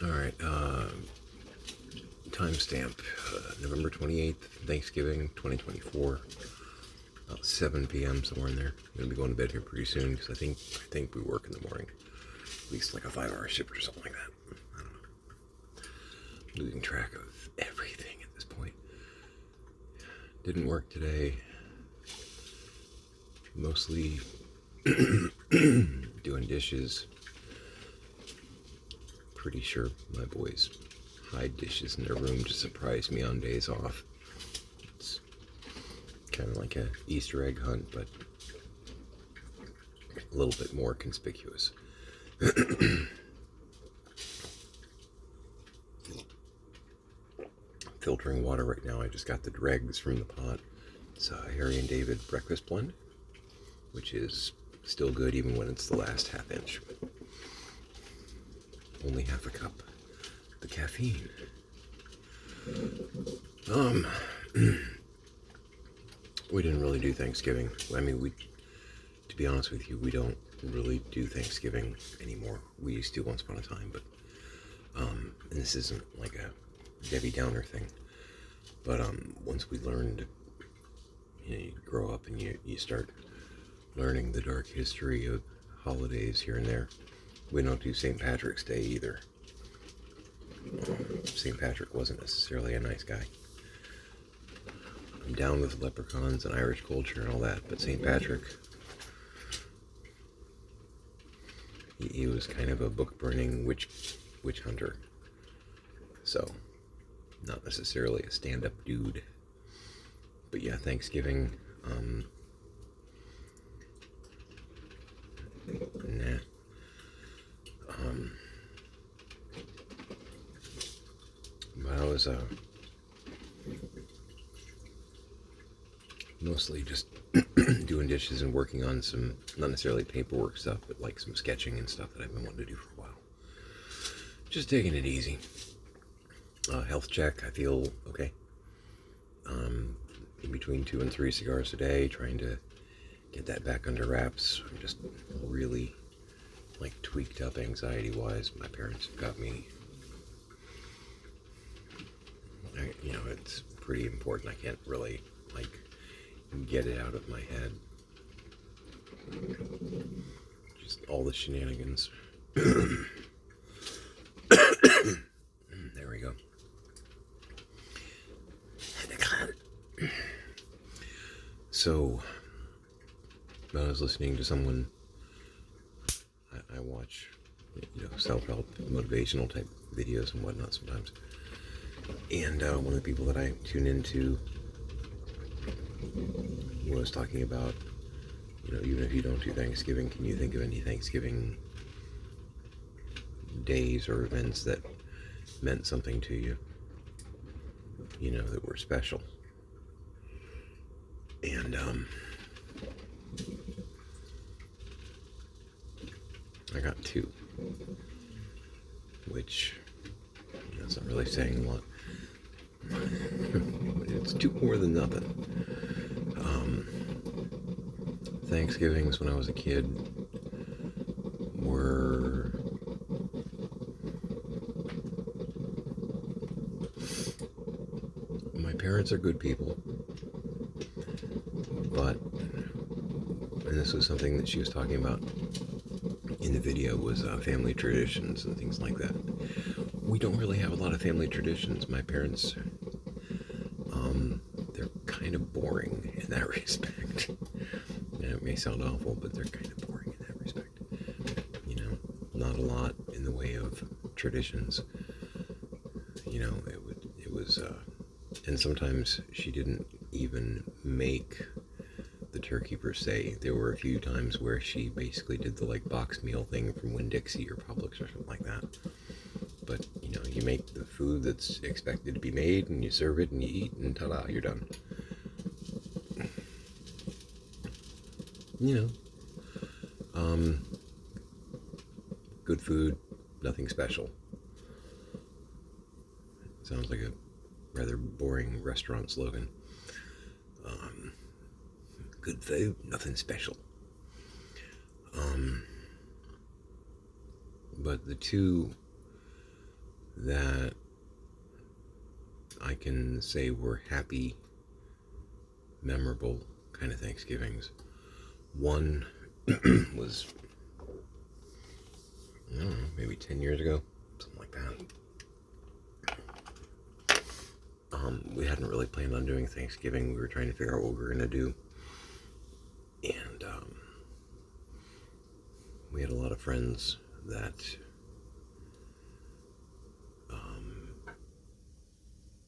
All right. Timestamp November 28th, Thanksgiving 2024. About 7 p.m. somewhere in there. I'm gonna be going to bed here pretty soon because I think we work in the morning. At least like a 5-hour shift or something like that. I don't know. Losing track of everything at this point. Didn't work today. Mostly doing dishes. Pretty sure my boys hide dishes in their room to surprise me on days off. It's kind of like a Easter egg hunt, but a little bit more conspicuous. Filtering water right now. I just got the dregs from the pot. It's Harry and David breakfast blend, which is still good even when it's the last half inch. Only half a cup. The caffeine. We didn't really do Thanksgiving. I mean, to be honest with you, we don't really do Thanksgiving anymore. We used to once upon a time, but, and this isn't like a Debbie Downer thing, but, once we learned, you grow up and you start learning the dark history of holidays here and there. We don't do St. Patrick's Day either. St. Patrick wasn't necessarily a nice guy. I'm down with leprechauns and Irish culture and all that, but St. Patrick, he was kind of a book-burning witch hunter. So, not necessarily a stand-up dude. But yeah, Thanksgiving, nah. But I was, mostly just doing dishes and working on some, not necessarily paperwork stuff, but like some sketching and stuff that I've been wanting to do for a while. Just taking it easy. Health check, I feel okay. In between 2 and 3 cigars a day, trying to get that back under wraps. I'm just really like tweaked up anxiety-wise. My parents have got me, it's pretty important. I can't really like get it out of my head. Just all the shenanigans. There we go. So, I was listening to someone, I watch, self-help, motivational type videos and whatnot sometimes. And one of the people that I tune into was talking about, even if you don't do Thanksgiving, can you think of any Thanksgiving days or events that meant something to you, that were special? And I got 2, which that's not really saying a lot. It's 2 more than nothing. Thanksgivings when I was a kid were my parents are good people, but, and this was something that she was talking about in the video, was family traditions and things like that. We don't really have a lot of family traditions. My parents, they're kind of boring in that respect. And it may sound awful, but they're kind of boring in that respect. Not a lot in the way of traditions. It was, and sometimes she didn't even make the turkey per se. There were a few times where she basically did the like box meal thing from Winn-Dixie or Publix or something like that. But you make the food that's expected to be made, and you serve it, and you eat, and ta-da, you're done. Good food, nothing special. Sounds like a rather boring restaurant slogan. Good food, nothing special. but the two that I can say were happy, memorable kind of Thanksgivings. One was, I don't know, maybe 10 years ago, something like that. We hadn't really planned on doing Thanksgiving. We were trying to figure out what we were going to do. And we had a lot of friends that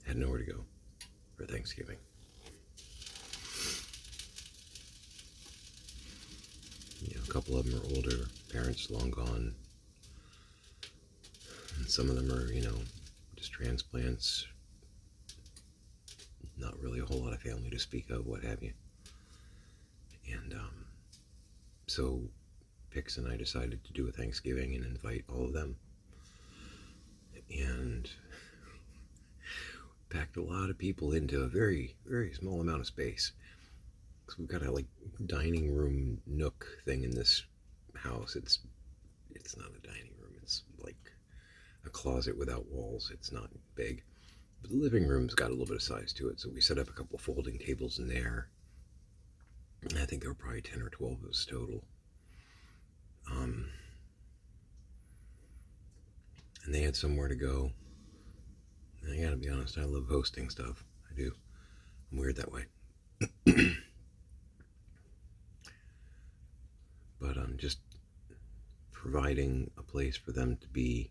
had nowhere to go for Thanksgiving. A couple of them are older, parents long gone. And some of them are, just transplants. Not really a whole lot of family to speak of, what have you. And so Pix and I decided to do a Thanksgiving and invite all of them. And packed a lot of people into a very, very small amount of space. Because we've got a dining room nook thing in this house. It's not a dining room. It's like a closet without walls. It's not big. But the living room's got a little bit of size to it. So we set up a couple of folding tables in there. And I think there were probably 10 or 12 of us total. And they had somewhere to go. And I gotta be honest, I love hosting stuff. I do. I'm weird that way. But just providing a place for them to be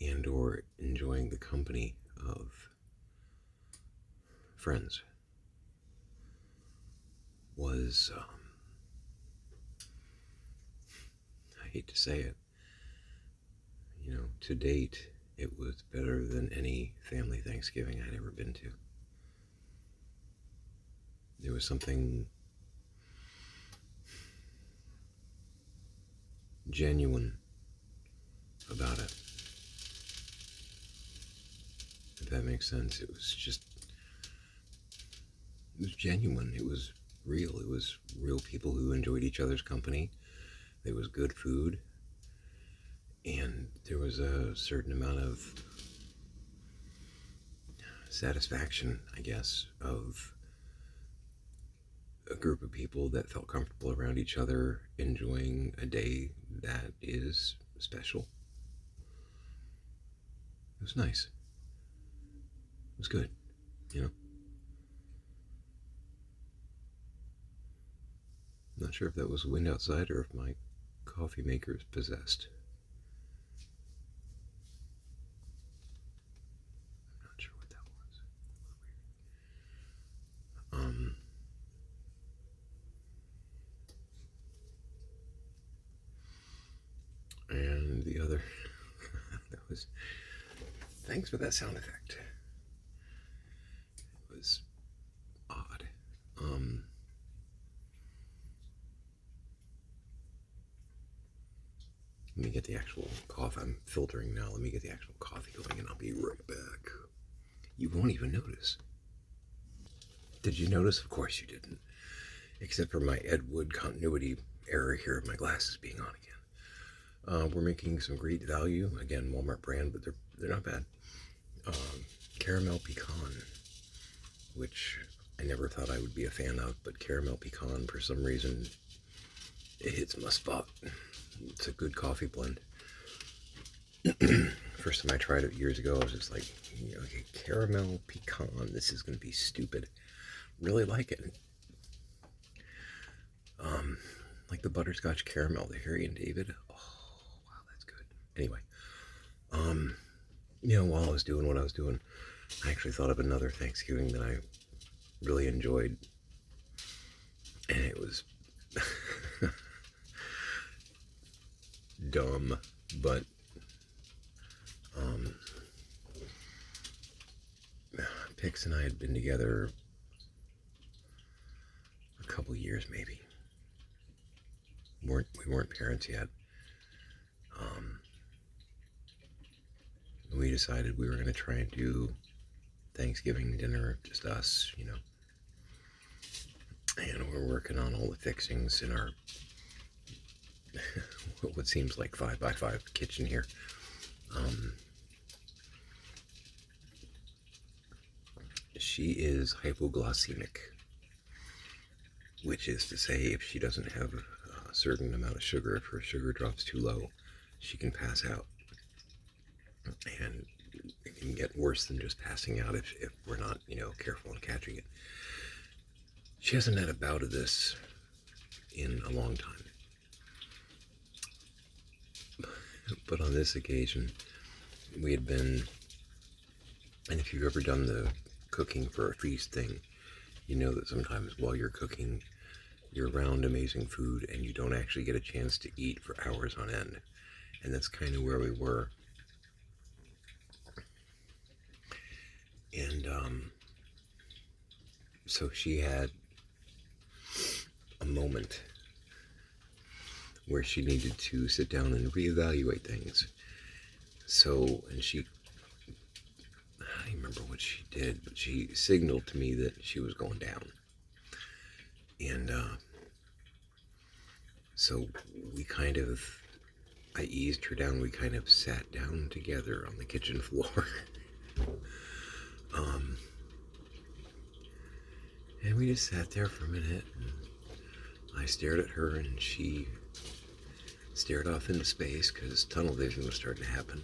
and or enjoying the company of friends was, I hate to say it, to date, it was better than any family Thanksgiving I'd ever been to. There was something genuine about it. If that makes sense. It was genuine. It was real. It was real people who enjoyed each other's company. There was good food. And there was a certain amount of satisfaction, I guess, of a group of people that felt comfortable around each other, enjoying a day that is special. It was nice. It was good, I'm not sure if that was the wind outside or if my coffee maker is possessed. I'm not sure what that was. And the other, thanks for that sound effect. It was odd. Let me get the actual coffee. I'm filtering now. Let me get the actual coffee going and I'll be right back. You won't even notice. Did you notice? Of course you didn't. Except for my Ed Wood continuity error here of my glasses being on again. We're making some great value. Again, Walmart brand, but they're not bad. Caramel pecan, which I never thought I would be a fan of, but caramel pecan, for some reason, it hits my spot. It's a good coffee blend. First time I tried it years ago, I was just like, okay, caramel pecan, this is going to be stupid. Really like it. Like the butterscotch caramel, the Harry and David. Oh, wow, that's good. Anyway, while I was doing what I was doing, I actually thought of another Thanksgiving that I really enjoyed. And it was dumb, but Pix and I had been together a couple years maybe. We weren't parents yet. We decided we were going to try and do Thanksgiving dinner, just us, And we're working on all the fixings in our what seems like 5x5 kitchen here. She is hypoglycemic, which is to say, if she doesn't have a certain amount of sugar, if her sugar drops too low, she can pass out. And it can get worse than just passing out if we're not, careful in catching it. She hasn't had a bout of this in a long time. But on this occasion, we had been, and if you've ever done the cooking for a feast thing, you know that sometimes while you're cooking, you're around amazing food and you don't actually get a chance to eat for hours on end. And that's kind of where we were. And so she had a moment where she needed to sit down and reevaluate things. So, and I don't remember what she did, but she signaled to me that she was going down. And so I eased her down. We kind of sat down together on the kitchen floor. And we just sat there for a minute. And I stared at her and she stared off into space because tunnel vision was starting to happen.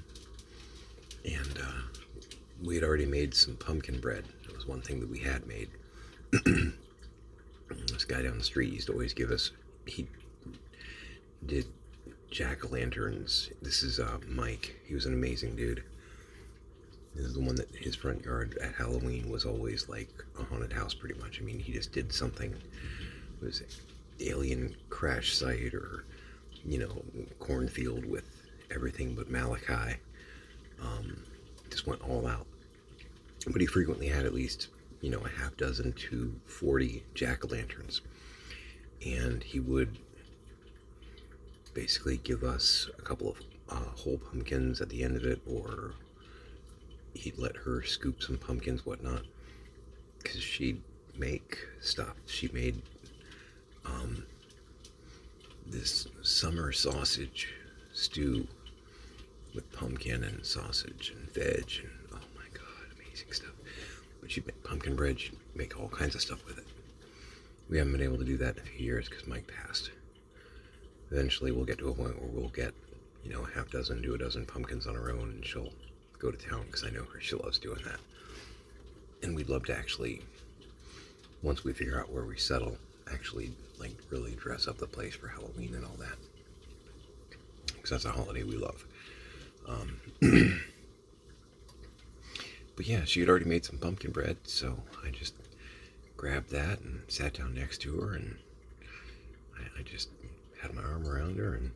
And we had already made some pumpkin bread. It was one thing that we had made. This guy down the street used to always give us, he did jack-o'-lanterns. This is Mike. He was an amazing dude. This is the one that his front yard at Halloween was always like a haunted house pretty much. I mean, he just did something. It was an alien crash site or, cornfield with everything but Malachi. Just went all out. But he frequently had at least, a half dozen to 40 jack-o'-lanterns. And he would basically give us a couple of whole pumpkins at the end of it, or he'd let her scoop some pumpkins, whatnot, because she'd make stuff. She made this summer sausage stew with pumpkin and sausage and veg and oh my god, amazing stuff. But she'd make pumpkin bread, she'd make all kinds of stuff with it. We haven't been able to do that in a few years because Mike passed. Eventually we'll get to a point where we'll get, a half dozen to a dozen pumpkins on her own and she'll go to town because I know her, she loves doing that. And we'd love to actually, once we figure out where we settle, actually really dress up the place for Halloween and all that. Because that's a holiday we love. But yeah, she had already made some pumpkin bread, so I just grabbed that and sat down next to her, and I just had my arm around her and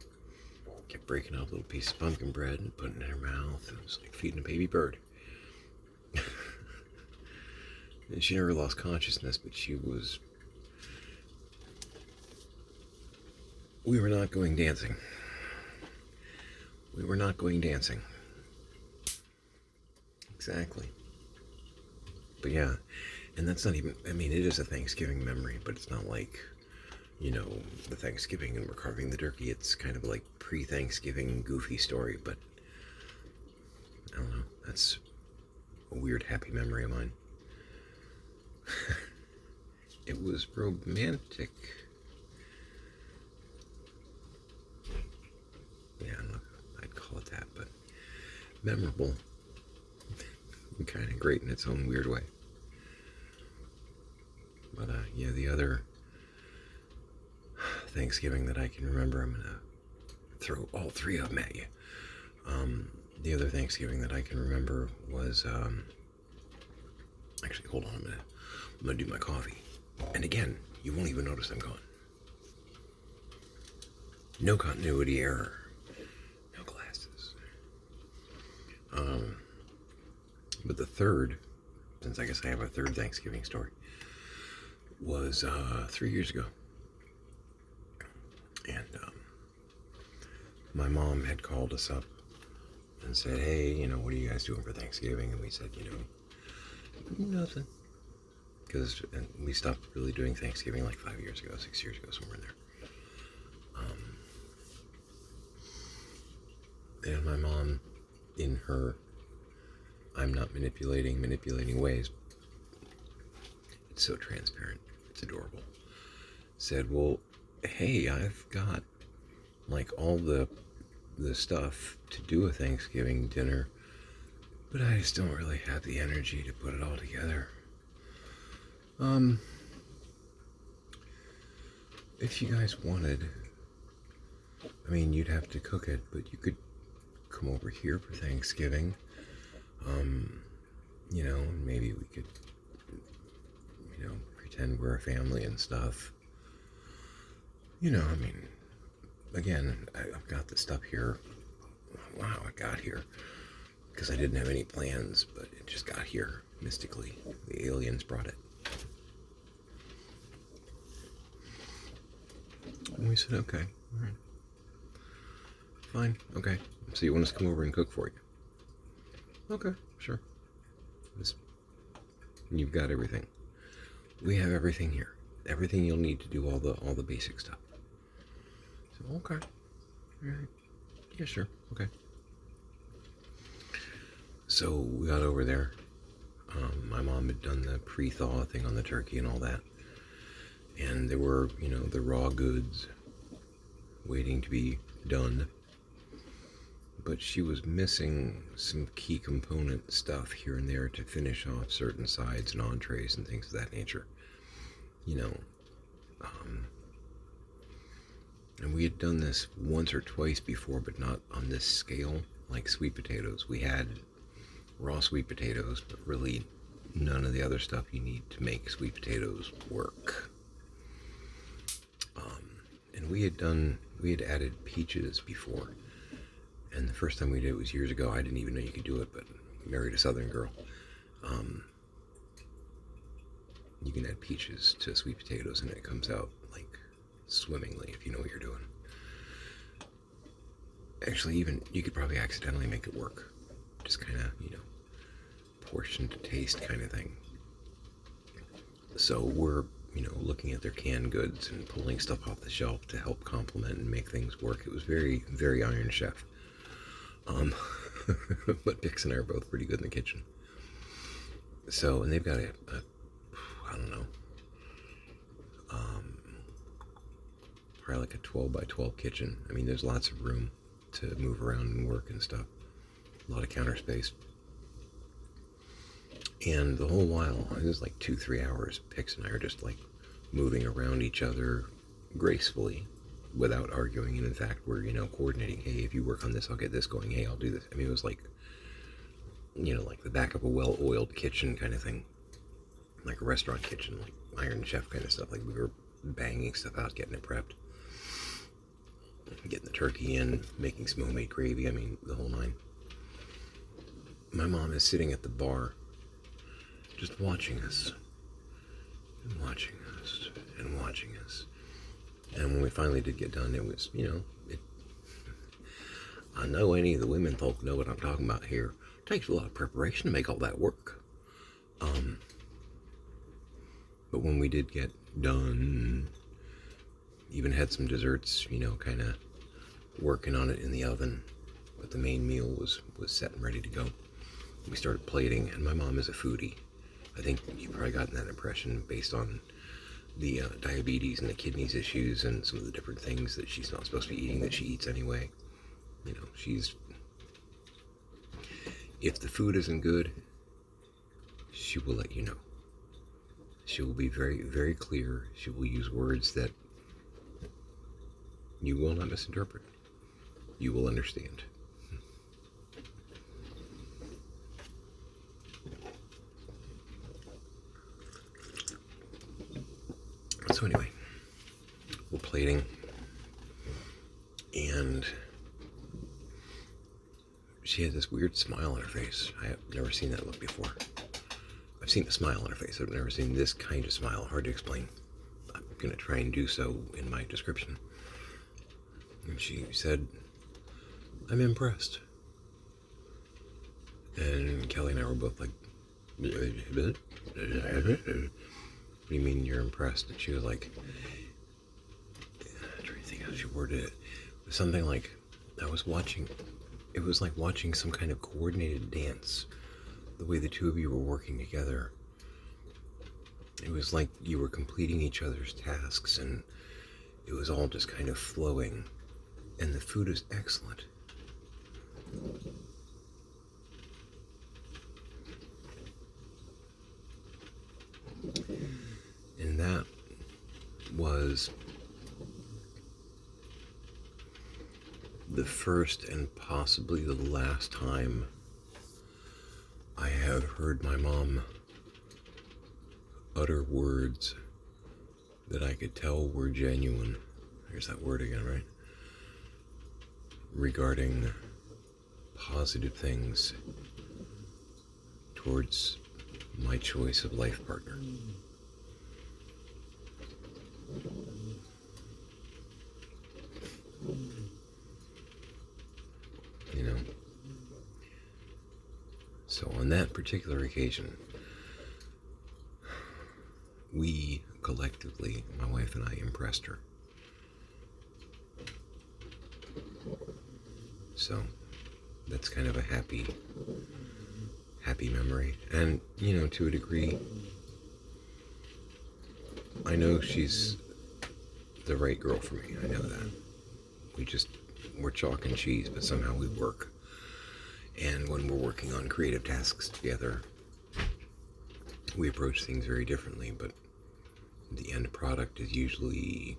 kept breaking up little pieces of pumpkin bread and putting it in her mouth. It was like feeding a baby bird. And she never lost consciousness, but we were not going dancing. We were not going dancing. Exactly. But yeah, and that's not even, it is a Thanksgiving memory, but it's not like, the Thanksgiving and we're carving the turkey. It's kind of like pre-Thanksgiving goofy story, but I don't know. That's a weird happy memory of mine. It was romantic. Yeah, I don't know if I'd call it that, but memorable. And kind of great in its own weird way. But yeah, the other Thanksgiving that I can remember, I'm gonna throw all three of them at you. The other Thanksgiving that I can remember was actually, hold on a minute. I'm gonna do my coffee, and again, you won't even notice I'm gone. No continuity error. No glasses. But the third, since I guess I have a third Thanksgiving story, was 3 years ago. And my mom had called us up and said, hey, what are you guys doing for Thanksgiving? And we said, nothing. Because we stopped really doing Thanksgiving like 5 years ago, 6 years ago, somewhere in there. And my mom, in her I'm not manipulating ways, it's so transparent, it's adorable, said, well, hey, I've got like all the stuff to do a Thanksgiving dinner, but I just don't really have the energy to put it all together. If you guys wanted, I mean, you'd have to cook it, but you could come over here for Thanksgiving. Maybe we could, pretend we're a family and stuff. Again, I've got the stuff here. Wow, I got here because I didn't have any plans, but it just got here mystically. The aliens brought it. And we said, okay, all right. Fine, okay. So you want us to come over and cook for you? Okay, sure. You've got everything. We have everything here. Everything you'll need to do all the basic stuff. So, okay. All right. Yeah, sure. Okay. So we got over there. My mom had done the pre-thaw thing on the turkey and all that. And there were, the raw goods waiting to be done. But she was missing some key component stuff here and there to finish off certain sides and entrees and things of that nature. And we had done this once or twice before, but not on this scale, like sweet potatoes. We had raw sweet potatoes, but really none of the other stuff you need to make sweet potatoes work. And we had added peaches before. And the first time we did it was years ago. I didn't even know you could do it, but married a Southern girl. You can add peaches to sweet potatoes and it comes out like swimmingly if you know what you're doing. Actually, even you could probably accidentally make it work. Just kind of, portion to taste kind of thing. So we're, looking at their canned goods and pulling stuff off the shelf to help complement and make things work. It was very, very Iron Chef. But Pix and I are both pretty good in the kitchen. So, and they've got I don't know, probably like a 12 by 12 kitchen. I mean, there's lots of room to move around and work and stuff. A lot of counter space. And the whole while, it was like 2-3 hours, Pix and I are just like moving around each other gracefully without arguing. And in fact, we're, coordinating, hey, if you work on this, I'll get this going. Hey, I'll do this. I mean, it was like, like the back of a well-oiled kitchen kind of thing. Like a restaurant kitchen, like Iron Chef kind of stuff. Like we were banging stuff out, getting it prepped. Getting the turkey in, making some homemade gravy. I mean, the whole nine. My mom is sitting at the bar, just watching us. And watching us. And watching us. And when we finally did get done, it was, I know any of the women folk know what I'm talking about here. It takes a lot of preparation to make all that work. But when we did get done, even had some desserts, kind of working on it in the oven. But the main meal was set and ready to go. We started plating, and my mom is a foodie. I think you've probably gotten that impression based on the diabetes and the kidneys issues and some of the different things that she's not supposed to be eating that she eats anyway. If the food isn't good, she will let you know. She will be very, very clear. She will use words that you will not misinterpret. You will understand. So anyway, we're plating, and she had this weird smile on her face. I have never seen that look before. I've seen a smile on her face. I've never seen this kind of smile. Hard to explain. I'm going to try and do so in my description. And she said, I'm impressed. And Kelly and I were both like, what do you mean you're impressed? And she was like, I'm trying to think how she worded it. It was something like, I was watching it was like watching some kind of coordinated dance, the way the two of you were working together. It was like you were completing each other's tasks, and it was all just kind of flowing. And the food is excellent. And that was the first and possibly the last time I have heard my mom utter words that I could tell were genuine. There's that word again, right? Regarding positive things towards my choice of life partner. You know? So on that particular occasion, we collectively, my wife and I, impressed her. So that's kind of a happy memory. And, you know, to a degree, I know she's the right girl for me. I know that. We're chalk and cheese, but somehow we work. And when we're working on creative tasks together, we approach things very differently, but the end product is usually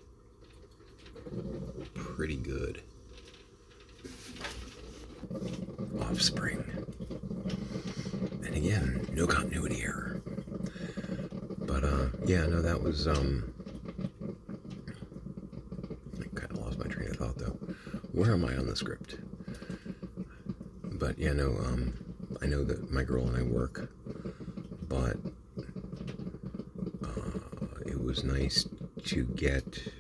pretty good. Offspring. And again, no continuity error. But yeah, no, that was I kind of lost my train of thought though. Where am I on the script? But yeah, no, I know that my girl and I work, but it was nice to get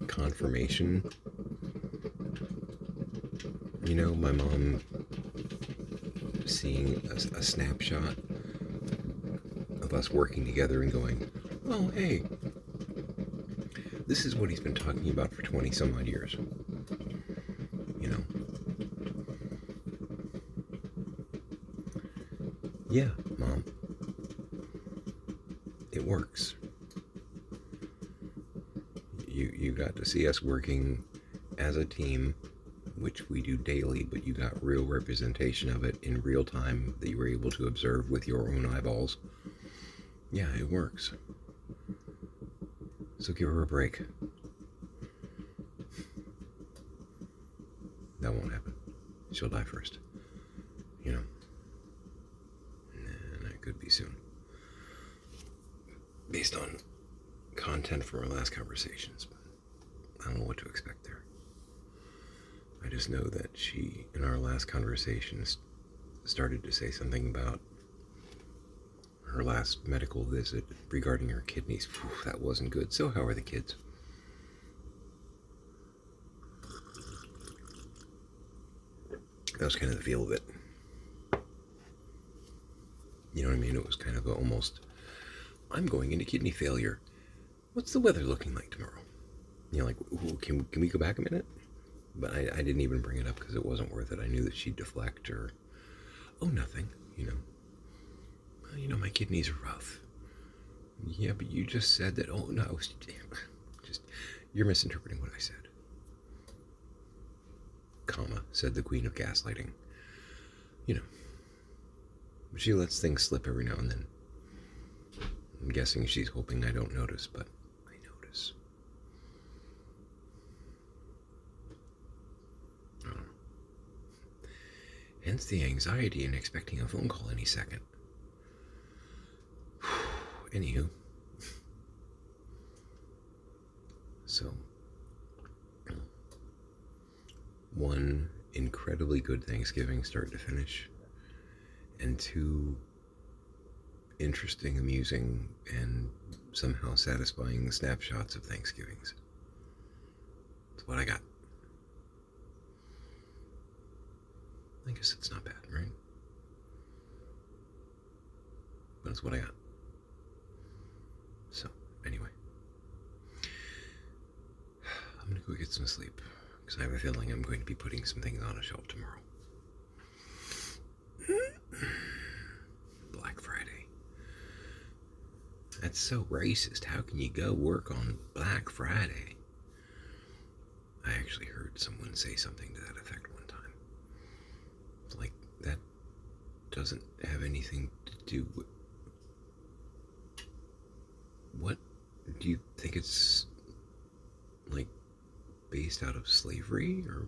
confirmation. You know, my mom seeing a snapshot of us working together and going, oh, hey, this is what he's been talking about for 20 some odd years. You know? Yeah, Mom. It works. You got to see us working as a team, which we do daily, but you got real representation of it in real time that you were able to observe with your own eyeballs. Yeah, it works. So give her a break. That won't happen. She'll die first. You know? And that could be soon. Based on content from our last conversations. But I don't know what to expect there. I just know that she, in our last conversations, started to say something about her last medical visit regarding her kidneys. Whew, that wasn't good. So how are the kids? That was kind of the feel of it. You know what I mean? It was kind of almost, I'm going into kidney failure. What's the weather looking like tomorrow? You know, like, ooh, can we go back a minute? But I didn't even bring it up because it wasn't worth it. I knew that she'd deflect or, oh, nothing, you know. You know, my kidneys are rough. Yeah, but you just said that, oh, no, just, you're misinterpreting what I said. Comma, said the queen of gaslighting. You know, she lets things slip every now and then. I'm guessing she's hoping I don't notice, but I notice. Hence the anxiety in expecting a phone call any second. Anywho. So, one incredibly good Thanksgiving start to finish, and two interesting, amusing, and somehow satisfying snapshots of Thanksgivings. That's what I got. I guess it's not bad, right? But it's what I got. So, anyway. I'm gonna go get some sleep. because I have a feeling I'm going to be putting some things on a shelf tomorrow. Black Friday. That's so racist. How can you go work on Black Friday? I actually heard someone say something to that effect one time. Like, that doesn't have anything to do with... What? Do you think it's, like, based out of slavery? Or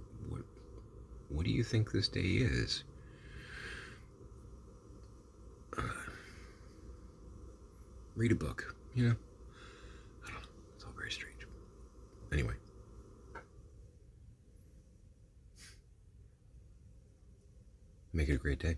what do you think this day is? Read a book, you know? I don't know. It's all very strange. Anyway. Make it a great day.